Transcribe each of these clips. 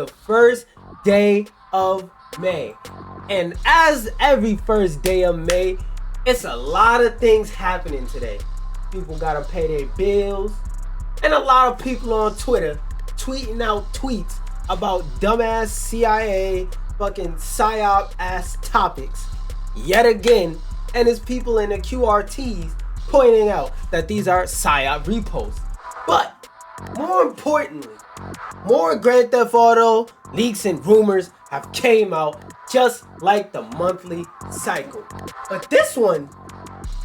first day of May. And as every first day of May, it's a lot of things happening today. People gotta pay their bills. And a lot of people on Twitter tweeting out tweets about dumbass CIA fucking psyop ass topics yet again. And it's people in the QRTs pointing out that these are psyop reposts. But more importantly, more Grand Theft Auto leaks and rumors have came out just like the monthly cycle. But this one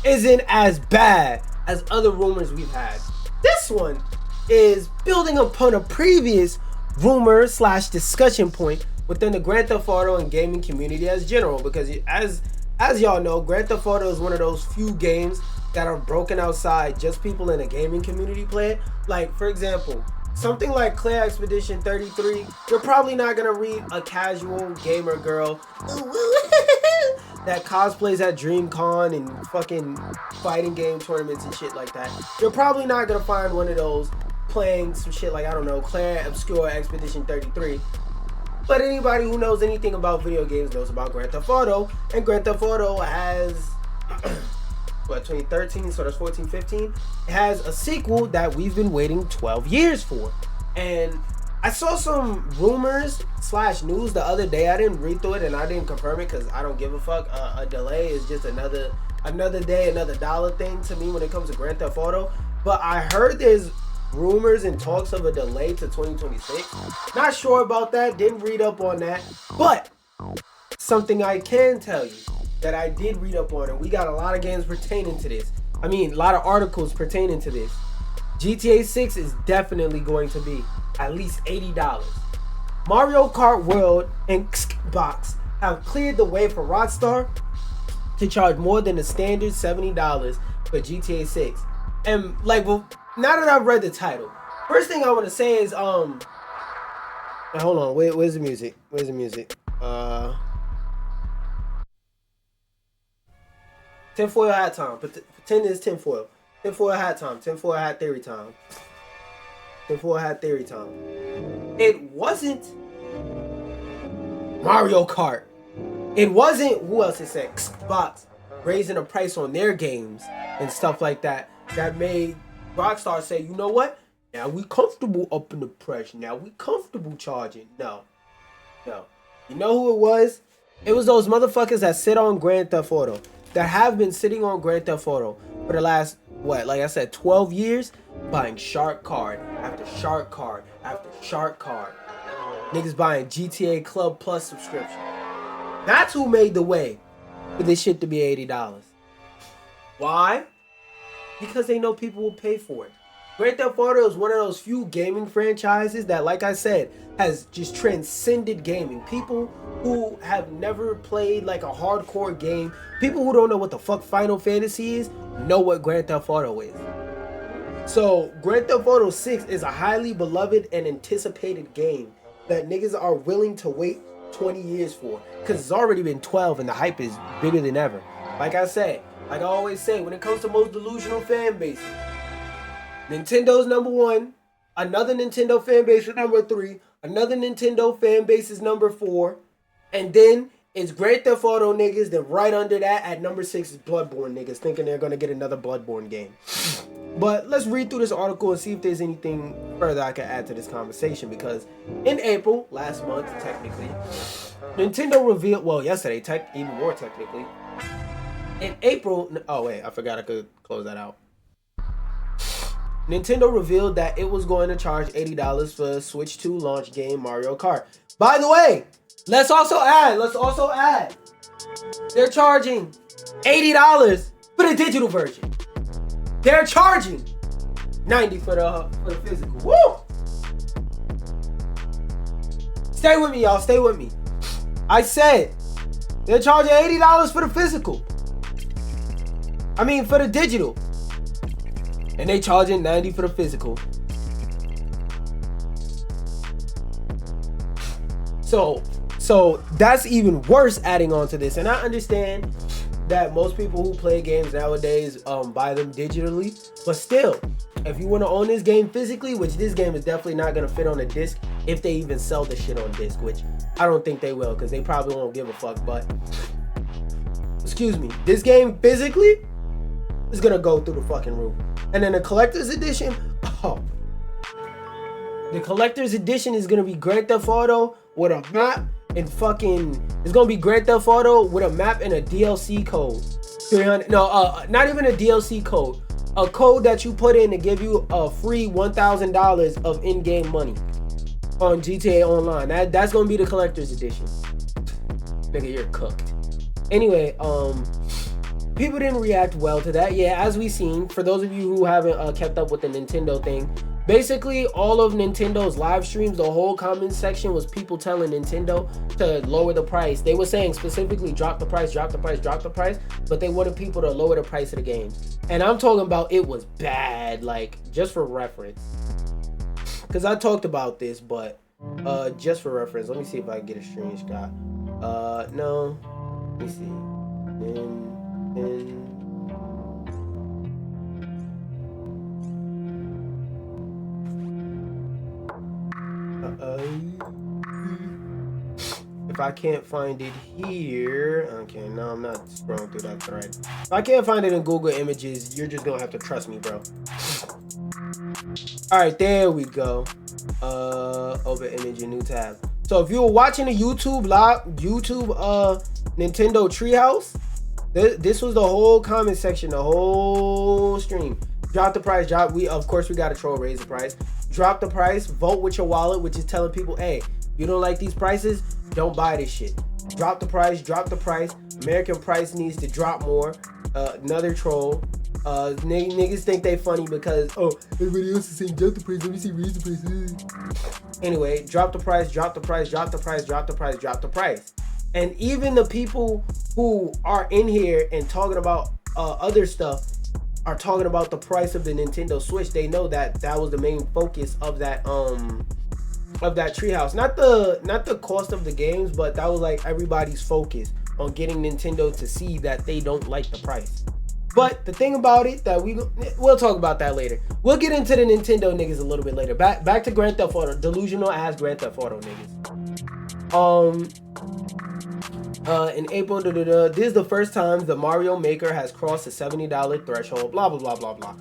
isn't as bad as other rumors we've had. This one is building upon a previous rumor / discussion point within the Grand Theft Auto and gaming community as general, because as y'all know, Grand Theft Auto is one of those few games that are broken outside just people in the gaming community play it. Like, for example, something like Clear Expedition 33, you're probably not gonna read a casual gamer girl that cosplays at DreamCon and fucking fighting game tournaments and shit like that. You're probably not gonna find one of those playing some shit like, I don't know, Claire Obscure Expedition 33. But anybody who knows anything about video games knows about Grand Theft Auto. And Grand Theft Auto has, 2013, so that's 14, 15. It has a sequel that we've been waiting 12 years for. And I saw some rumors / news the other day. I didn't read through it and I didn't confirm it because I don't give a fuck. A delay is just another day, another dollar thing to me when it comes to Grand Theft Auto. But I heard there's rumors and talks of a delay to 2026. Not sure about that, didn't read up on that, but something I can tell you that I did read up on, and we got a lot of games pertaining to this. I mean, a lot of articles pertaining to this. GTA 6 is definitely going to be at least $80. Mario Kart World and Xbox have cleared the way for Rockstar to charge more than the standard $70 for GTA 6. And like, well, now that I've read the title, first thing I want to say is, hold on, where's the music? Where's the music? Tinfoil hat time. Pretend it's tinfoil. Tinfoil hat time. Tinfoil hat theory time. Tinfoil hat theory time. It wasn't Mario Kart. It wasn't, who else is that? Xbox raising the price on their games and stuff like that that made Rockstar say, you know what? Now we comfortable up in the price. Now we comfortable charging. No. You know who it was? It was those motherfuckers that sit on Grand Theft Auto. That have been sitting on Grand Theft Auto for the last, like I said, 12 years, buying shark card after shark card after shark card. Niggas buying GTA Club Plus subscription. That's who made the way for this shit to be $80. Why? Because they know people will pay for it. Grand Theft Auto is one of those few gaming franchises that, like I said, has just transcended gaming. People who have never played like a hardcore game, people who don't know what the fuck Final Fantasy is, know what Grand Theft Auto is. So Grand Theft Auto 6 is a highly beloved and anticipated game that niggas are willing to wait 20 years for, because it's already been 12 and the hype is bigger than ever. Like I said, like I always say, when it comes to most delusional fan bases, Nintendo's number 1, another Nintendo fan base is number 3, another Nintendo fan base is number 4, and then it's Grand Theft Auto niggas. Then right under that at number 6 is Bloodborne niggas thinking they're gonna get another Bloodborne game. But let's read through this article and see if there's anything further I can add to this conversation, because in April, last month technically, Nintendo revealed, well yesterday, even more technically, in April, oh wait, I forgot I could close that out. Nintendo revealed that it was going to charge $80 for Switch 2 launch game Mario Kart. By the way, let's also add, they're charging $80 for the digital version. They're charging $90 for the physical. Woo! Stay with me, y'all. Stay with me. I said they're charging $80 for the physical. I mean, for the digital. And they charging $90 for the physical. So that's even worse adding on to this. And I understand that most people who play games nowadays buy them digitally. But still, if you want to own this game physically, which this game is definitely not going to fit on a disc if they even sell the shit on disc, which I don't think they will, because they probably won't give a fuck. But excuse me, this game physically is gonna go through the fucking roof. And then the collector's edition, the collector's edition is gonna be Grand Theft Auto with a map and fucking, it's gonna be Grand Theft Auto with a map and a DLC code. 300, no, not even a DLC code, a code that you put in to give you a free $1,000 of in-game money on GTA Online. That's gonna be the collector's edition. Nigga, you're cooked. Anyway, people didn't react well to that. Yeah, as we seen, for those of you who haven't kept up with the Nintendo thing, basically all of Nintendo's live streams, the whole comment section was people telling Nintendo to lower the price. They were saying specifically drop the price, drop the price, drop the price, but they wanted people to lower the price of the game. And I'm talking about it was bad, like, just for reference. Because I talked about this, but just for reference, let me see if I can get a screenshot. No, let me see. If I can't find it here, okay, no, I'm not scrolling through that thread. If I can't find it in Google Images, you're just gonna have to trust me, bro. All right, there we go. Open image in new tab. So if you were watching the YouTube Nintendo Treehouse, this was the whole comment section, the whole stream. Drop the price, of course we gotta troll, raise the price. Drop the price, vote with your wallet, which is telling people, hey, you don't like these prices, don't buy this shit. Drop the price, drop the price. American price needs to drop more. Another troll. Niggas think they funny because, oh, everybody else is saying drop the price, let me see raise the price. Anyway, drop the price, drop the price, drop the price, drop the price, drop the price. And even the people who are in here and talking about other stuff are talking about the price of the Nintendo Switch. They know that that was the main focus of that treehouse. Not the cost of the games, but that was like everybody's focus on getting Nintendo to see that they don't like the price. But the thing about it that we'll talk about that later. We'll get into the Nintendo niggas a little bit later. Back to Grand Theft Auto, delusional ass Grand Theft Auto niggas. In April, this is the first time the Mario Maker has crossed the $70 threshold, blah, blah, blah, blah, blah.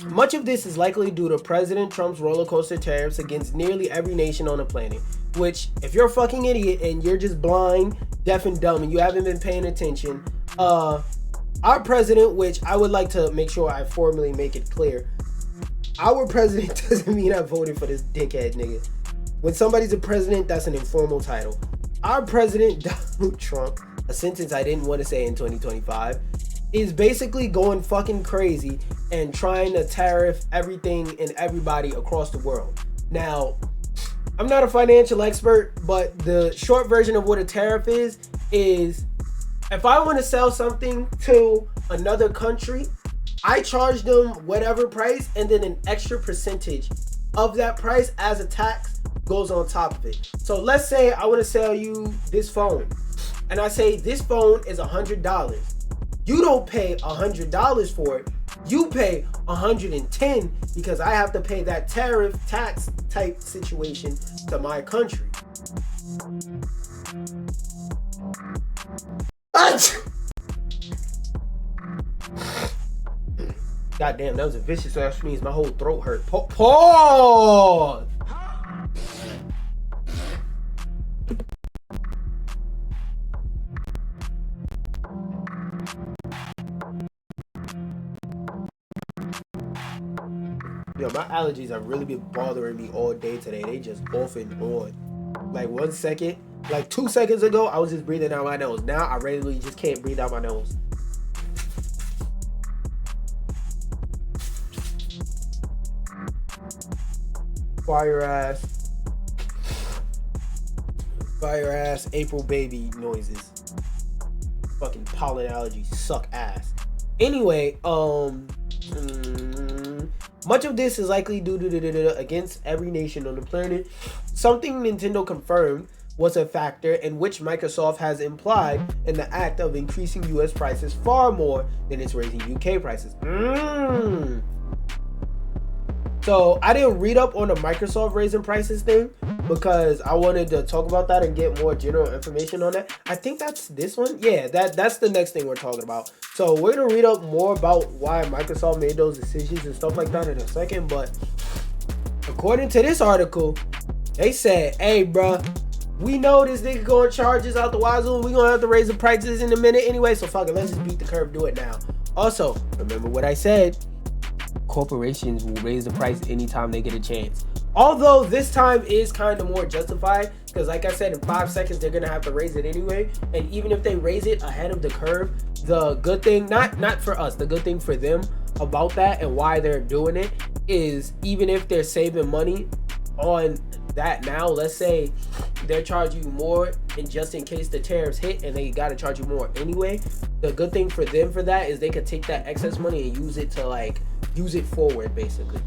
Much of this is likely due to President Trump's roller coaster tariffs against nearly every nation on the planet, which, if you're a fucking idiot and you're just blind, deaf, and dumb, and you haven't been paying attention, our president, which I would like to make sure I formally make it clear, our president doesn't mean I voted for this dickhead nigga. When somebody's a president, that's an informal title. Our president, Donald Trump, a sentence I didn't want to say in 2025, is basically going fucking crazy and trying to tariff everything and everybody across the world. Now, I'm not a financial expert, but the short version of what a tariff is if I want to sell something to another country, I charge them whatever price, and then an extra percentage of that price as a tax goes on top of it. So let's say I want to sell you this phone, and I say this phone is $100. You don't pay $100 for it. You pay $110 because I have to pay that tariff tax type situation to my country. God damn, that was a vicious ass sneeze. My whole throat hurt. Pause. Yo, my allergies have really been bothering me all day today. They just off and on. Like 1 second, like 2 seconds ago, I was just breathing out my nose. Now I regularly just can't breathe out my nose. Fire ass April baby noises. Fucking pollen allergies suck ass. Anyway, much of this is likely due to against every nation on the planet. Something Nintendo confirmed was a factor in which Microsoft has implied in the act of increasing US prices far more than it's raising UK prices. So I didn't read up on the Microsoft raising prices thing because I wanted to talk about that and get more general information on that. I think that's this one. Yeah, that's the next thing we're talking about. So we're gonna read up more about why Microsoft made those decisions and stuff like that in a second. But according to this article, they said, "Hey, bruh, we know this nigga gonna charge us out the wazoo. We gonna have to raise the prices in a minute anyway. So fuck it, let's just beat the curve, do it now." Also, remember what I said. Corporations will raise the price anytime they get a chance. Although this time is kind of more justified because, like I said, in 5 seconds they're gonna have to raise it anyway. And even if they raise it ahead of the curve, the good thing, not for us, the good thing for them about that and why they're doing it is even if they're saving money on that now, let's say they're charging you more and just in case the tariffs hit and they gotta charge you more anyway, the good thing for them for that is they could take that excess money and use it to like use it forward basically.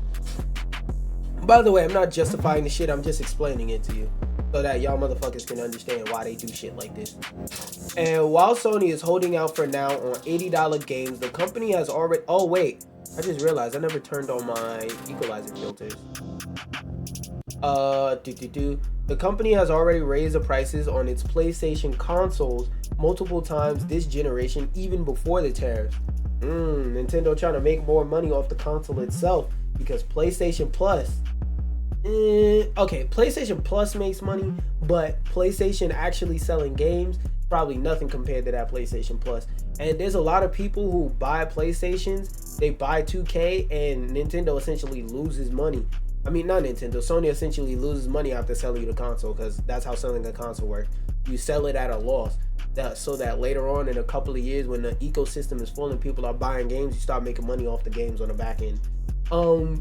By the way, I'm not justifying the shit, I'm just explaining it to you so that y'all motherfuckers can understand why they do shit like this. And while Sony is holding out for now on $80 games, the company has already, oh wait, I just realized I never turned on my equalizer filters. The company has already raised the prices on its PlayStation consoles multiple times this generation, even before the tariffs. Nintendo trying to make more money off the console itself because PlayStation Plus. Okay, PlayStation Plus makes money, but PlayStation actually selling games, probably nothing compared to that PlayStation Plus. And there's a lot of people who buy PlayStations, they buy 2K, and Nintendo essentially loses money. I mean, not Nintendo, Sony essentially loses money after selling you the console because that's how selling a console works. You sell it at a loss so that later on in a couple of years when the ecosystem is full and people are buying games, you start making money off the games on the back end. All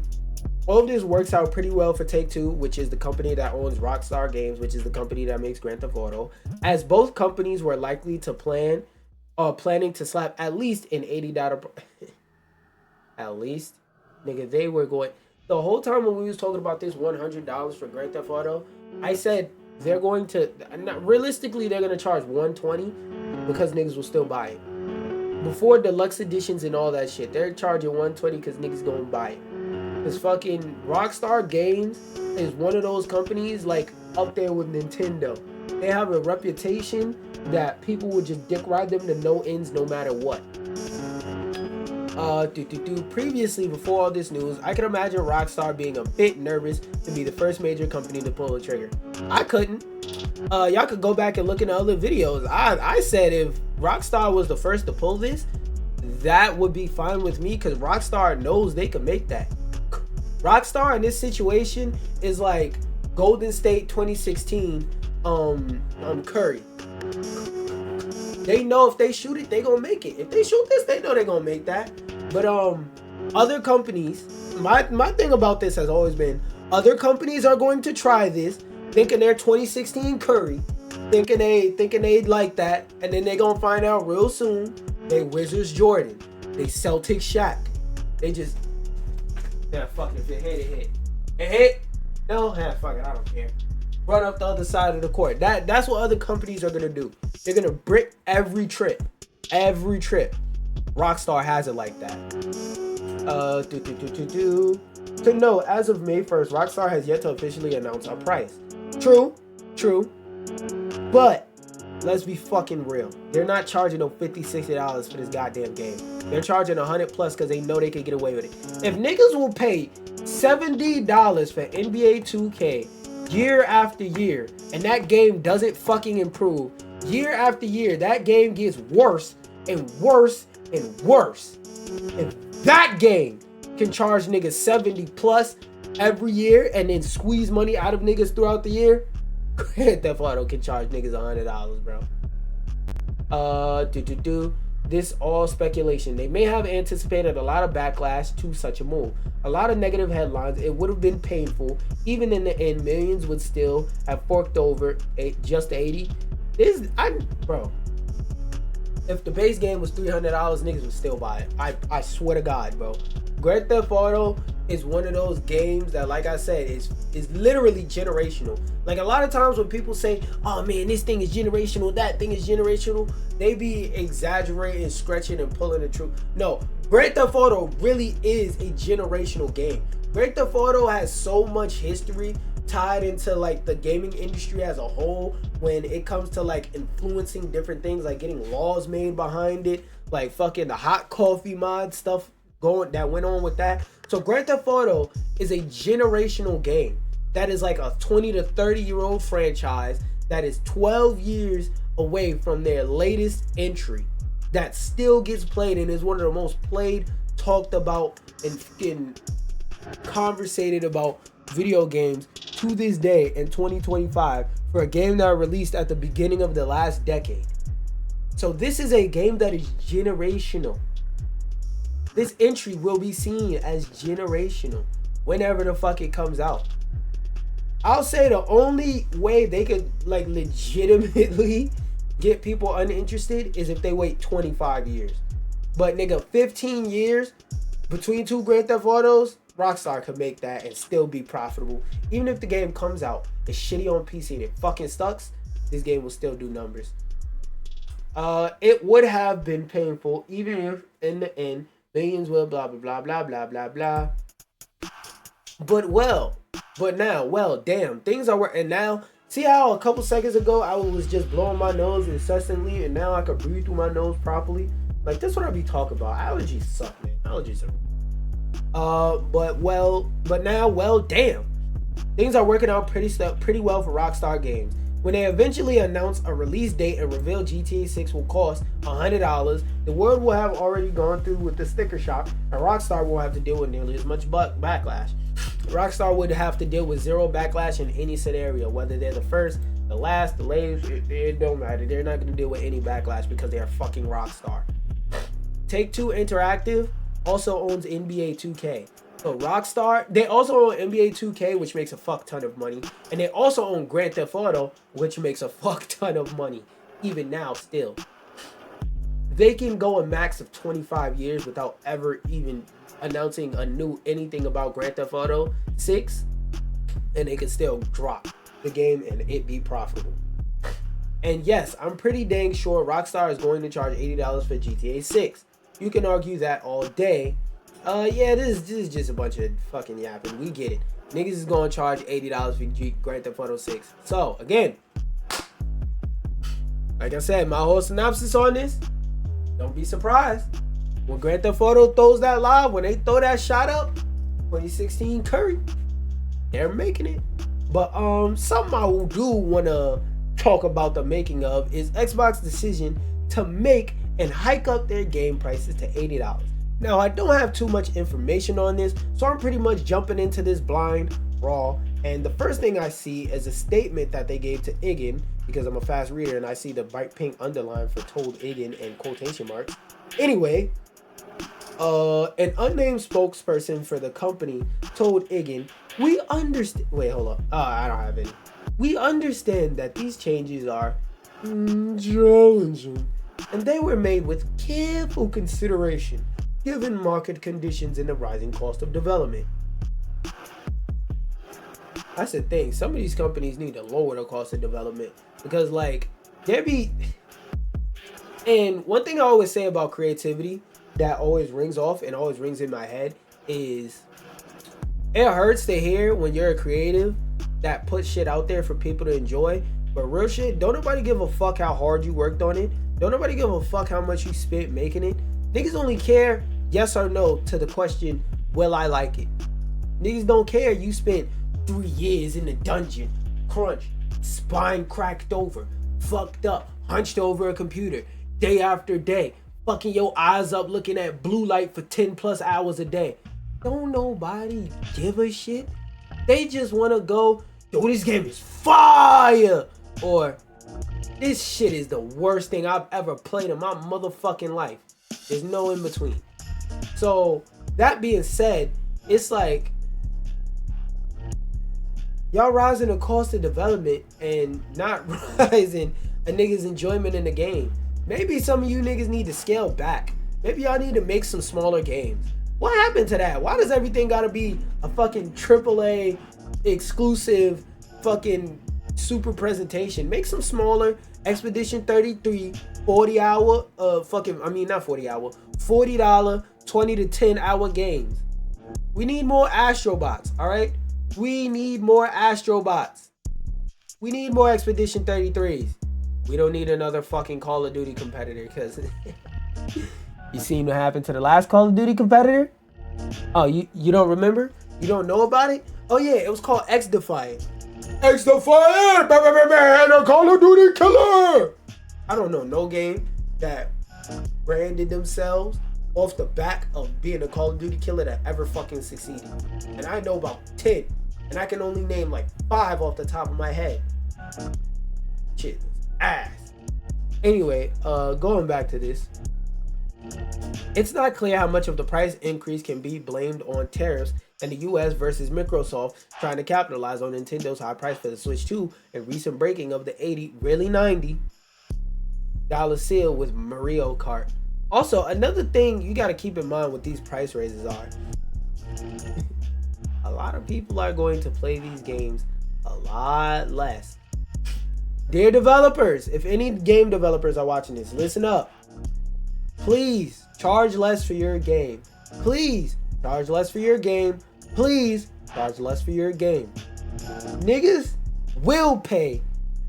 of this works out pretty well for Take-Two, which is the company that owns Rockstar Games, which is the company that makes Grand Theft Auto, as both companies were likely to planning to slap at least an $80 at least, nigga, they were going. The whole time when we was talking about this $100 for Grand Theft Auto, I said they're going to, realistically, they're going to charge $120 because niggas will still buy it. Before deluxe editions and all that shit, they're charging $120 because niggas going to buy it. Because fucking Rockstar Games is one of those companies like up there with Nintendo. They have a reputation that people would just dick ride them to no ends no matter what. Previously, before all this news, I can imagine Rockstar being a bit nervous to be the first major company to pull the trigger. I couldn't. Y'all could go back and look in the other videos. I said if Rockstar was the first to pull this, that would be fine with me because Rockstar knows they can make that. Rockstar in this situation is like Golden State 2016 Curry. They know if they shoot it, they gonna make it. If they shoot this, they know they gonna make that. But other companies, my thing about this has always been, other companies are going to try this, thinking they're 2016 Curry, thinking they'd like that, and then they gonna find out real soon they Wizards Jordan, they Celtics Shaq, they just fuck it, if it hit, it hit. It hit? No, fuck it, I don't care. Run up the other side of the court. That's what other companies are gonna do. They're gonna brick every trip. Every trip. Rockstar has it like that. To note, as of May 1st, Rockstar has yet to officially announce a price. True. But let's be fucking real. They're not charging no $50, $60 for this goddamn game. They're charging $100 plus because they know they can get away with it. If niggas will pay $70 for NBA 2K year after year, and that game doesn't fucking improve, year after year, that game gets worse and worse and worse. If that game can charge niggas 70 plus every year and then squeeze money out of niggas throughout the year, Grand Theft Auto can charge niggas $100, bro. This all speculation. They may have anticipated a lot of backlash to such a move. A lot of negative headlines. It would have been painful. Even in the end, millions would still have forked over just 80. Bro. If the base game was $300, niggas would still buy it. I swear to God, bro. Grand Theft Auto is one of those games that, like I said, is literally generational. Like a lot of times when people say, oh man, this thing is generational, that thing is generational, they be exaggerating, stretching, and pulling the truth. No, Grand Theft Auto really is a generational game. Grand Theft Auto has so much history tied into like the gaming industry as a whole when it comes to like influencing different things, like getting laws made behind it, like fucking the hot coffee mod stuff that went on with that. So Grand Theft Auto is a generational game that is like a 20 to 30 year old franchise that is 12 years away from their latest entry that still gets played and is one of the most played, talked about, and conversated about video games to this day in 2025 for a game that released at the beginning of the last decade. So this is a game that is generational. This entry will be seen as generational whenever the fuck it comes out. I'll say the only way they could like legitimately get people uninterested is if they wait 25 years. But nigga, 15 years between two Grand Theft Autos, Rockstar could make that and still be profitable. Even if the game comes out, it's shitty on PC and it fucking sucks, this game will still do numbers. It would have been painful, even if in the end, millions will blah, blah, blah, blah, blah, blah, blah. But now, damn, things are working now. See how a couple seconds ago I was just blowing my nose incessantly and now I can breathe through my nose properly? Like, that's what I be talking about. Allergies suck, man. Allergies are... But now, damn. Things are working out pretty well for Rockstar Games. When they eventually announce a release date and reveal GTA 6 will cost $100, the world will have already gone through with the sticker shock, and Rockstar won't have to deal with nearly as much backlash. Rockstar would have to deal with zero backlash in any scenario, whether they're the first, the last, the latest, it don't matter. They're not going to deal with any backlash because they are fucking Rockstar. Take-Two Interactive also owns NBA 2K. So Rockstar, they also own NBA 2K, which makes a fuck ton of money. And they also own Grand Theft Auto, which makes a fuck ton of money. Even now, still. They can go a max of 25 years without ever even announcing anything about Grand Theft Auto 6. And they can still drop the game and it be profitable. And yes, I'm pretty dang sure Rockstar is going to charge $80 for GTA 6. You can argue that all day. Yeah, this is just a bunch of fucking yapping. We get it. Niggas is gonna charge $80 for Grand Theft Auto 6. So, again, like I said, my whole synopsis on this, don't be surprised. When Grand Theft Auto throws that lob, when they throw that shot up, 2016 Curry, they're making it. But something I do want to talk about the making of is Xbox's decision to make and hike up their game prices to $80. Now, I don't have too much information on this, so I'm pretty much jumping into this blind, raw, and the first thing I see is a statement that they gave to Igan, because I'm a fast reader and I see the bright pink underline for told Igan and quotation marks. Anyway, an unnamed spokesperson for the company told Igan, we understand that these changes are challenging, and they were made with careful consideration given market conditions and the rising cost of development. That's the thing. Some of these companies need to lower the cost of development because, like, and one thing I always say about creativity that always rings off and always rings in my head is it hurts to hear when you're a creative that puts shit out there for people to enjoy, but real shit, don't nobody give a fuck how hard you worked on it. Don't nobody give a fuck how much you spent making it. Niggas only care yes or no to the question, will I like it? Niggas don't care you spent 3 years in the dungeon, crunch, spine cracked over, fucked up, hunched over a computer, day after day, fucking your eyes up looking at blue light for 10 plus hours a day. Don't nobody give a shit. They just want to go, yo, this game is fire, or this shit is the worst thing I've ever played in my motherfucking life. There's no in between. So, that being said, it's like, y'all rising the cost of development and not rising a nigga's enjoyment in the game. Maybe some of you niggas need to scale back. Maybe y'all need to make some smaller games. What happened to that? Why does everything gotta be a fucking AAA exclusive fucking super presentation? Make some smaller Expedition 33 $40 $40 20 to 10 hour games. We need more Astrobots, all right? We need more Astrobots. We need more Expedition 33s. We don't need another fucking Call of Duty competitor, because you seen what happened to the last Call of Duty competitor? Oh, you don't remember? You don't know about it? Oh yeah, it was called X Defiant. X Defiant! Man, a Call of Duty killer! I don't know no game that branded themselves off the back of being a Call of Duty killer that ever fucking succeeded. And I know about 10. And I can only name like 5 off the top of my head. Shit, ass. Anyway, going back to this. It's not clear how much of the price increase can be blamed on tariffs and the US versus Microsoft trying to capitalize on Nintendo's high price for the Switch 2 and recent breaking of the $90 seal with Mario Kart. Also, another thing you got to keep in mind with these price raises are a lot of people are going to play these games a lot less. Dear developers, if any game developers are watching this, listen up. Please charge less for your game. Please charge less for your game. Please charge less for your game. Niggas will pay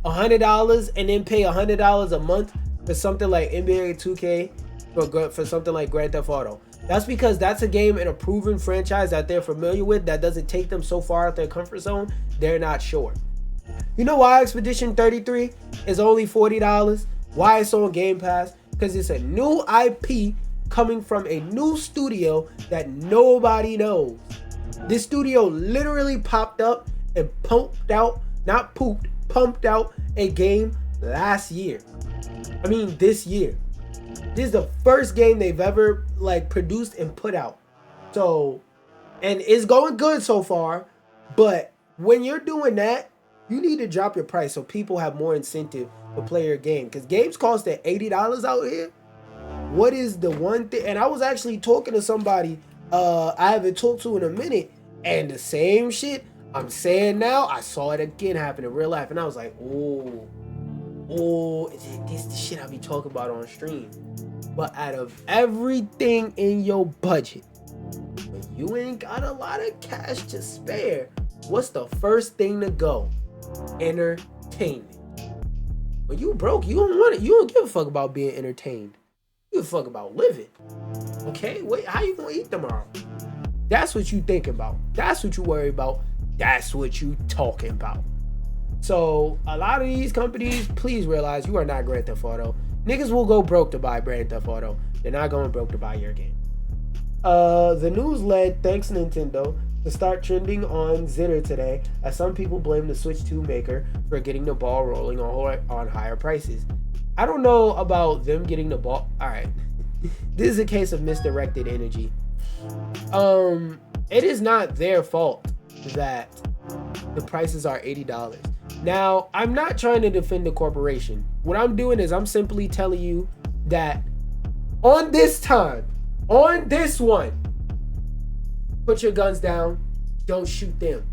$100 and then pay $100 a month for something like NBA 2K for something like Grand Theft Auto. That's because that's a game in a proven franchise that they're familiar with that doesn't take them so far out their comfort zone, they're not sure. You know why Expedition 33 is only $40? Why it's on Game Pass? Because it's a new IP coming from a new studio that nobody knows. This studio literally popped up and pumped out a game last year. I mean, this year. This is the first game they've ever produced and put out. So, and it's going good so far. But when you're doing that, you need to drop your price so people have more incentive to play your game. Because games cost at $80 out here. What is the one thing? And I was actually talking to somebody I haven't talked to in a minute. And the same shit I'm saying now, I saw it again happen in real life. And I was like, oh, this the shit I be talking about on stream. But out of everything in your budget, when you ain't got a lot of cash to spare, what's the first thing to go? Entertainment. When you broke, you don't give a fuck about being entertained. You give a fuck about living. Okay? Wait, how you gonna eat tomorrow? That's what you think about. That's what you worry about. That's what you talking about. So a lot of these companies, please realize you are not Grand Theft Auto. Niggas will go broke to buy Grand Theft Auto. They're not going broke to buy your game. The news led, thanks Nintendo, to start trending on Zitter today, as some people blame the Switch 2 maker for getting the ball rolling on higher prices. I don't know about them getting the ball. Alright. This is a case of misdirected energy. It is not their fault that the prices are $80. Now, I'm not trying to defend the corporation. What I'm doing is I'm simply telling you that on this one, put your guns down, don't shoot them.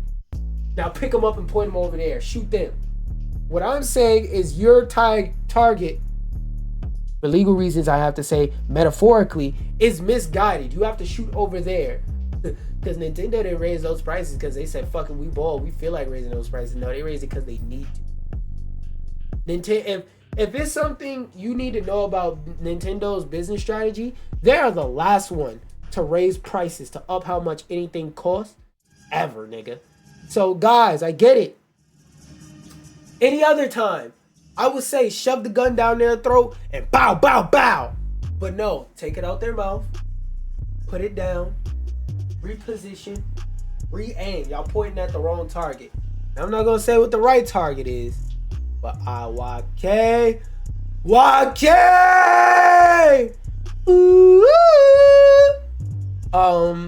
Now pick them up and point them over there, shoot them. What I'm saying is your target, for legal reasons I have to say metaphorically, is misguided. You have to shoot over there. Because Nintendo didn't raise those prices because they said, fucking, we ball. We feel like raising those prices. No, they raised it because they need to. Nintendo, if it's something you need to know about Nintendo's business strategy, they are the last one to raise prices to up how much anything costs ever, nigga. So, guys, I get it. Any other time, I would say shove the gun down their throat and bow, bow, bow. But no, take it out their mouth, put it down, reposition, re-aim. Y'all pointing at the wrong target. Now, I'm not gonna say what the right target is, but YK.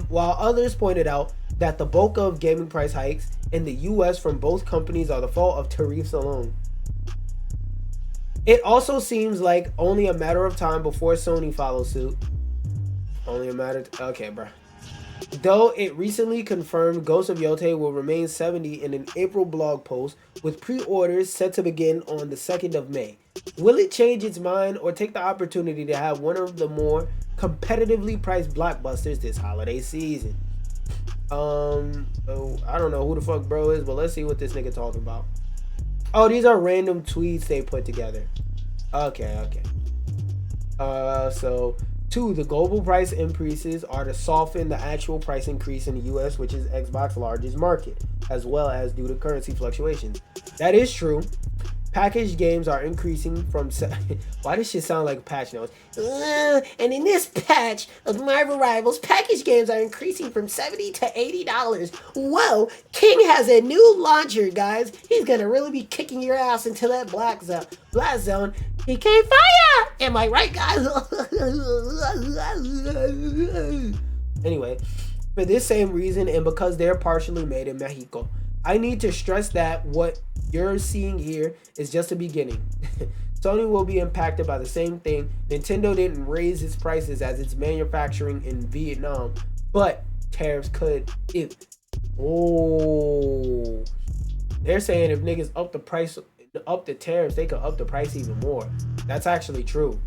While others pointed out that the bulk of gaming price hikes in the US from both companies are the fault of tariffs alone. It also seems like only a matter of time before Sony follows suit. Okay, bro. Though it recently confirmed Ghost of Yotei will remain $70 in an April blog post, with pre-orders set to begin on the 2nd of May. Will it change its mind or take the opportunity to have one of the more competitively priced blockbusters this holiday season? So I don't know who the fuck bro is, but let's see what this nigga talking about. Oh, these are random tweets they put together. Okay. So 2, the global price increases are to soften the actual price increase in the US, which is Xbox's largest market, as well as due to currency fluctuations. That is true. Packaged games are increasing from... Why does shit sound like patch notes? And in this patch of Marvel Rivals, packaged games are increasing from $70 to $80. Whoa, King has a new launcher, guys. He's gonna really be kicking your ass into that black zone. He can't fire! Am I right, guys? Anyway, for this same reason, and because they're partially made in Mexico, I need to stress that what you're seeing here is just a beginning. Sony will be impacted by the same thing. Nintendo didn't raise its prices as it's manufacturing in Vietnam, but tariffs could if... Oh, they're saying if niggas up the price, up the tariffs, they could up the price even more. That's actually true.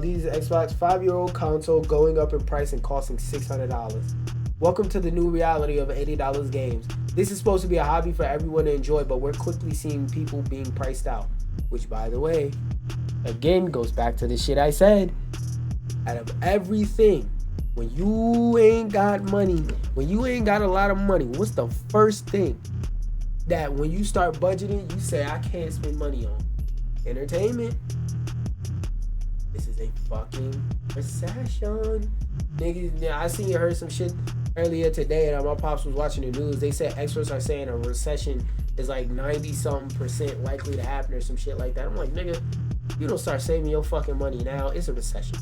These Xbox 5-year-old console going up in price and costing $600. Welcome to the new reality of $80 games. This is supposed to be a hobby for everyone to enjoy, but we're quickly seeing people being priced out. Which, by the way, again, goes back to the shit I said. Out of everything, when you ain't got money, when you ain't got a lot of money, what's the first thing that when you start budgeting, you say, I can't spend money on? Entertainment. This is a fucking recession. Niggas, I seen you heard some shit earlier today, and my pops was watching the news. They said experts are saying a recession is like 90-something% likely to happen or some shit like that. I'm like, nigga, you don't start saving your fucking money now, it's a recession.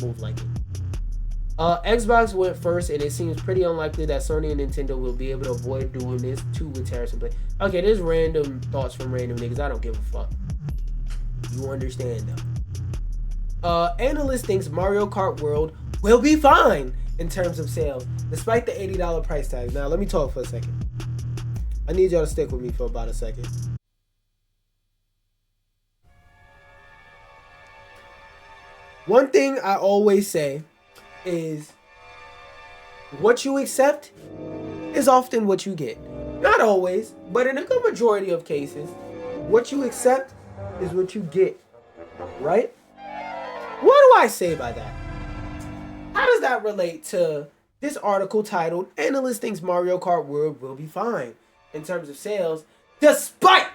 Move like it. Xbox went first, and it seems pretty unlikely that Sony and Nintendo will be able to avoid doing this too with tariffs in place. Okay, there's random thoughts from random niggas. I don't give a fuck. You understand though. Analyst thinks Mario Kart World will be fine in terms of sales, despite the $80 price tag. Now, let me talk for a second. I need y'all to stick with me for about a second. One thing I always say is what you accept is often what you get. Not always, but in a good majority of cases, what you accept is what you get, right? What do I say by that? How does that relate to this article titled Analyst Thinks Mario Kart World Will Be Fine in terms of sales despite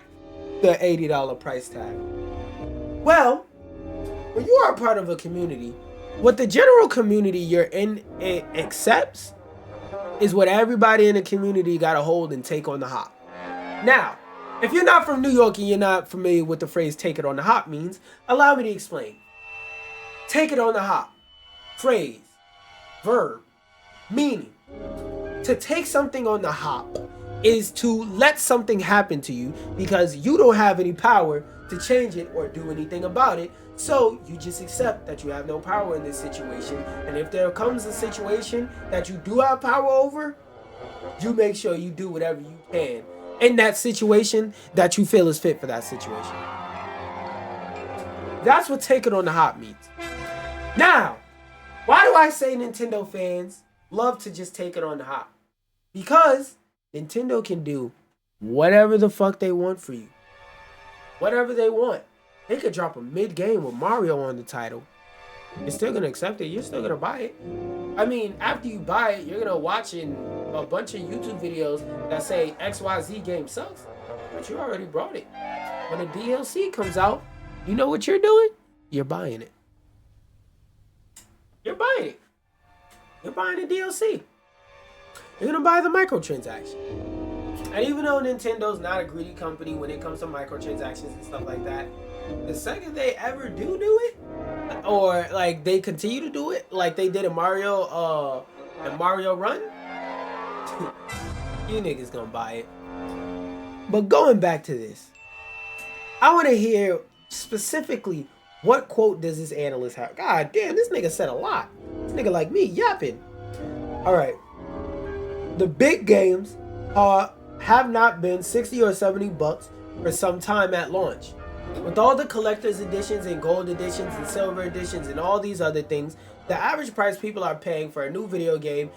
the $80 price tag? Well, when you are a part of a community, what the general community you're in accepts is what everybody in the community got to hold and take on the hop. Now, if you're not from New York and you're not familiar with the phrase take it on the hop means, allow me to explain. Take it on the hop. Phrase, verb, meaning. To take something on the hop is to let something happen to you because you don't have any power to change it or do anything about it. So you just accept that you have no power in this situation. And if there comes a situation that you do have power over, you make sure you do whatever you can in that situation that you feel is fit for that situation. That's what take it on the hop means. Now, why do I say Nintendo fans love to just take it on the hop? Because Nintendo can do whatever the fuck they want for you. Whatever they want. They could drop a mid-game with Mario on the title. You're still going to accept it. You're still going to buy it. I mean, after you buy it, you're going to watch a bunch of YouTube videos that say XYZ game sucks. But you already brought it. When the DLC comes out, you know what you're doing? You're buying it. You're buying it. You're buying the DLC. You're going to buy the microtransaction. And even though Nintendo's not a greedy company when it comes to microtransactions and stuff like that, the second they ever do it, or like they continue to do it, like they did in Mario Run, you niggas gonna buy it. But going back to this, I want to hear specifically what quote does this analyst have. God damn, this nigga said a lot. This nigga like me yapping. All right, the big games have not been $60 or $70 for some time at launch. With all the collector's editions and gold editions and silver editions and all these other things, the average price people are paying for a new video game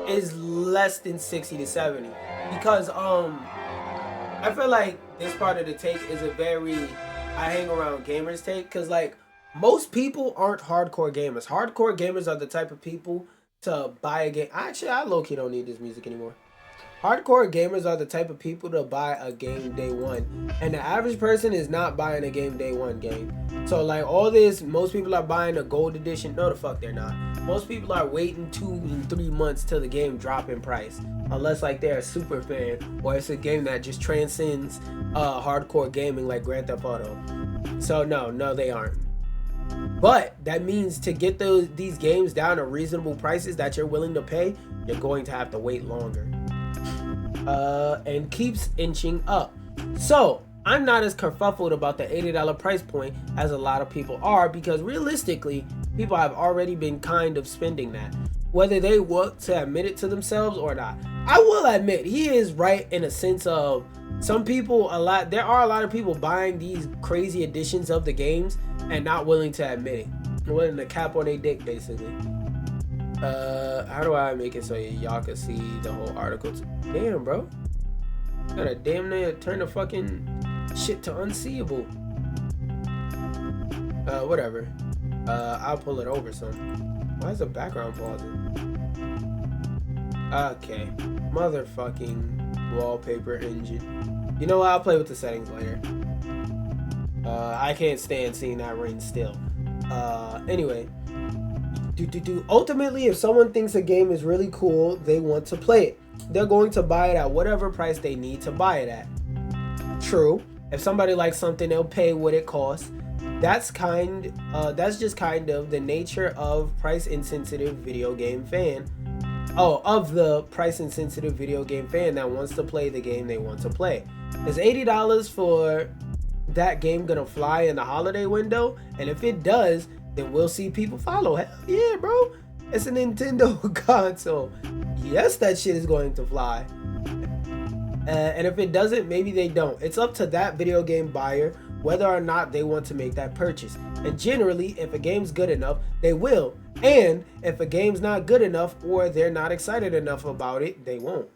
is less than 60 to 70. Because I feel like this part of the take is a very I hang around gamers take, because like most people aren't hardcore gamers. Hardcore gamers are the type of people to buy a game. Actually, I low-key don't need this music anymore. Hardcore gamers are the type of people to buy a game day one. And the average person is not buying a game day one game. So like all this, most people are buying a gold edition. No, the fuck they're not. Most people are waiting 2 and 3 months till the game drop in price. Unless like they're a super fan or it's a game that just transcends hardcore gaming like Grand Theft Auto. So no, they aren't. But that means to get these games down to reasonable prices that you're willing to pay, you're going to have to wait longer. And keeps inching up. So I'm not as kerfuffled about the $80 price point as a lot of people are, because realistically, people have already been kind of spending that, whether they want to admit it to themselves or not. I will admit he is right in a sense of some people there are a lot of people buying these crazy editions of the games and not willing to admit it, willing to cap on their dick basically. How do I make it so y'all can see the whole article? Damn, bro. Gotta damn near turn the fucking shit to unseeable. Whatever. I'll pull it over some. Why is the background pausing? Okay. Motherfucking wallpaper engine. You know what? I'll play with the settings later. I can't stand seeing that rain still. Anyway. Ultimately, if someone thinks a game is really cool, they want to play it. They're going to buy it at whatever price they need to buy it at. True. If somebody likes something, they'll pay what it costs. That's just kind of the nature of price insensitive video game fan. Of the price insensitive video game fan that wants to play the game they want to play. Is $80 for that game gonna fly in the holiday window? And if it does, then we'll see people follow. Hell yeah, bro. It's a Nintendo console. Yes, that shit is going to fly. And if it doesn't, maybe they don't. It's up to that video game buyer whether or not they want to make that purchase. And generally, if a game's good enough, they will. And if a game's not good enough or they're not excited enough about it, they won't.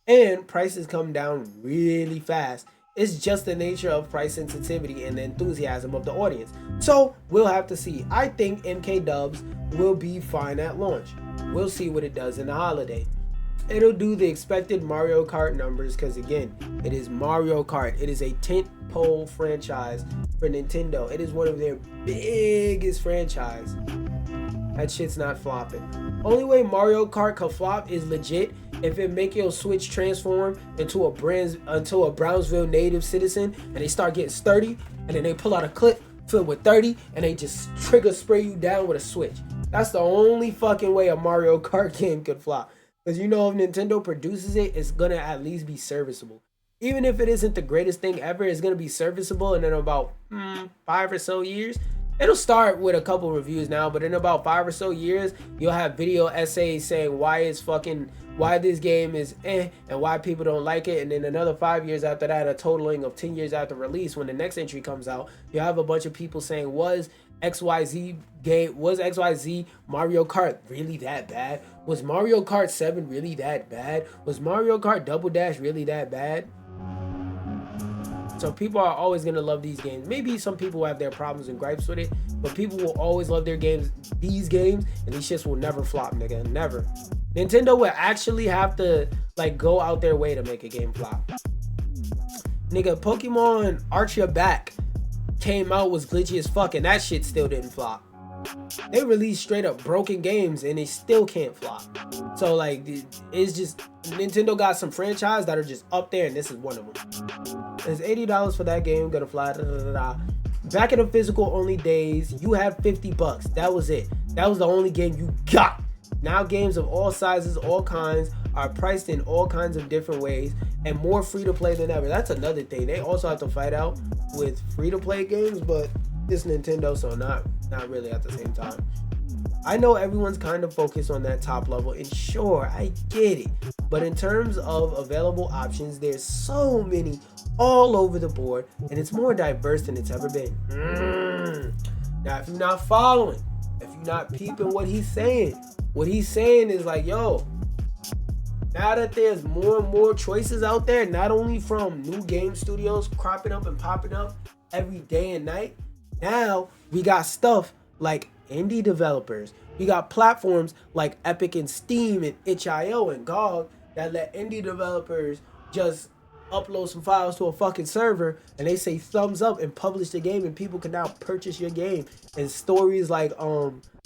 And prices come down really fast. It's just the nature of price sensitivity and the enthusiasm of the audience. So we'll have to see. I think MK Dubs will be fine at launch. We'll see what it does in the holiday. It'll do the expected Mario Kart numbers because, again, it is Mario Kart. It is a tentpole franchise for Nintendo. It is one of their biggest franchise. That shit's not flopping. Only way Mario Kart could flop is legit if it make your Switch transform into a Brownsville native citizen and they start getting sturdy and then they pull out a clip filled with 30 and they just trigger spray you down with a Switch. That's the only fucking way a Mario Kart game could flop. Because you know if Nintendo produces it, it's going to at least be serviceable. Even if it isn't the greatest thing ever, it's going to be serviceable. And in about 5 or so years, it'll start with a couple reviews now, but in about 5 or so years, you'll have video essays saying why this game is and why people don't like it. And then another 5 years after that, a totaling of 10 years after release, when the next entry comes out, you'll have a bunch of people saying, was XYZ Mario Kart really that bad? Was Mario Kart 7 really that bad? Was Mario Kart Double Dash really that bad? So people are always going to love these games. Maybe some people have their problems and gripes with it, but people will always love these games, and these shits will never flop, nigga. Never. Nintendo will actually have to like go out their way to make a game flop. Nigga, Pokemon Arch Your Back came out, was glitchy as fuck, and that shit still didn't flop. They released straight up broken games and they still can't flop. So like, it's just Nintendo got some franchise that are just up there, and this is one of them. It's $80 for that game, gonna fly. Back in the physical only days, you had $50. That was it. That was the only game you got. Now games of all sizes, all kinds, are priced in all kinds of different ways and more free to play than ever. That's another thing. They also have to fight out with free to play games, but it's Nintendo, so not really at the same time. I know everyone's kind of focused on that top level, and sure, I get it. But in terms of available options, there's so many all over the board, and it's more diverse than it's ever been. Now, if you're not following, if you're not peeping what he's saying is like, yo, now that there's more and more choices out there, not only from new game studios cropping up and popping up every day and night, now we got stuff like indie developers. We got platforms like Epic and Steam and itch.io and GOG that let indie developers just upload some files to a fucking server and they say thumbs up and publish the game, and people can now purchase your game. And stories like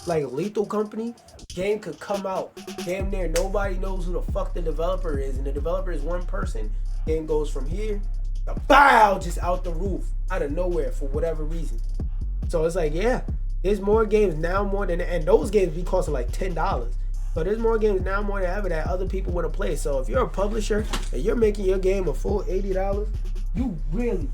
Lethal Company, game could come out damn near nobody knows who the fuck the developer is, and the developer is one person. Game goes from here to bow, just out the roof, out of nowhere for whatever reason. So it's like, yeah, there's more games now more than, and those games be costing like $10. So there's more games now more than ever that other people want to play. So if you're a publisher and you're making your game a full $80, you really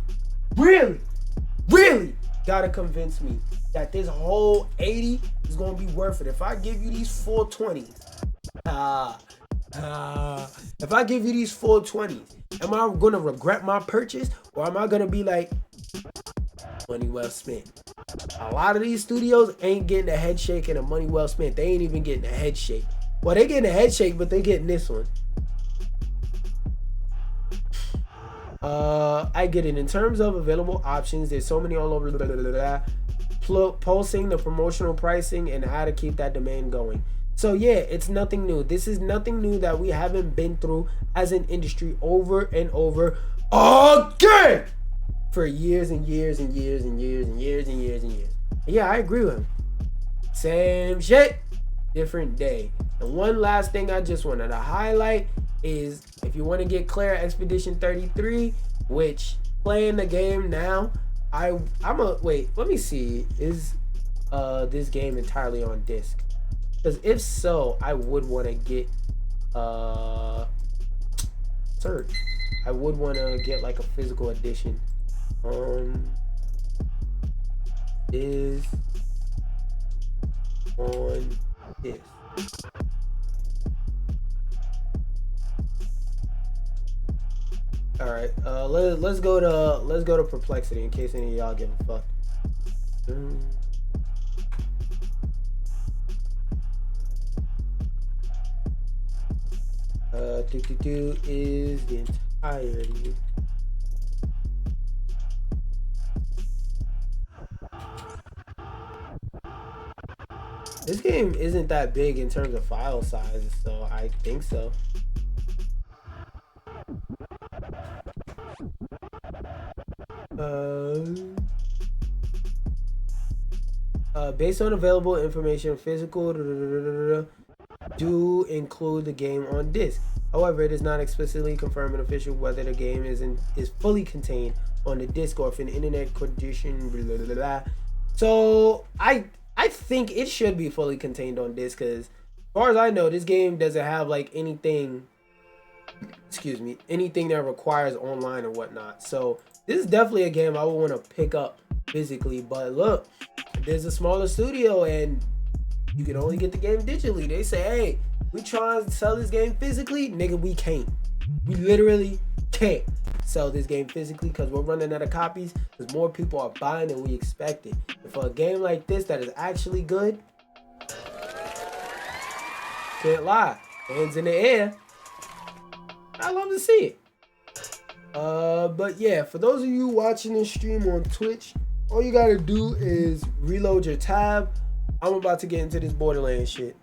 gotta convince me that this whole 80 is gonna be worth it. If I give you these 420s, if I give you these 420s, am I gonna regret my purchase, or am I gonna be like, money well spent? A lot of these studios ain't getting a head shake and a money well spent. They ain't even getting a head shake. Well, they getting a head shake, but they getting this one. I get it. In terms of available options, there's so many all over. Posting the promotional pricing and how to keep that demand going. So yeah, it's nothing new. This is nothing new that we haven't been through as an industry over and over again for years and years and years and years and years and years and years. And yeah, I agree with him. Same shit, different day. And one last thing I just wanted to highlight is, if you want to get clear Expedition 33, which playing the game now, wait, let me see, is this game entirely on disc? Because if so, I would want to get search. I would want to get like a physical edition. Is on disc. All right, let's go to Perplexity in case any of y'all give a fuck. Is the entirety. This game isn't that big in terms of file size, so I think so. Based on available information, physical do include the game on disc. However, it is not explicitly confirmed and official whether the game is fully contained on the disc or if an internet condition. Blah, blah, blah. So I think it should be fully contained on disc, because as far as I know, this game doesn't have like anything that requires online or whatnot. So this is definitely a game I would want to pick up physically. But look, there's a smaller studio and you can only get the game digitally. They say, hey, we trying to sell this game physically. Nigga, we can't. We literally can't sell this game physically because we're running out of copies, because more people are buying than we expected. And for a game like this that is actually good, can't lie, hands in the air, I love to see it. But yeah, for those of you watching this stream on Twitch, all you gotta do is reload your tab. I'm about to get into this Borderlands shit.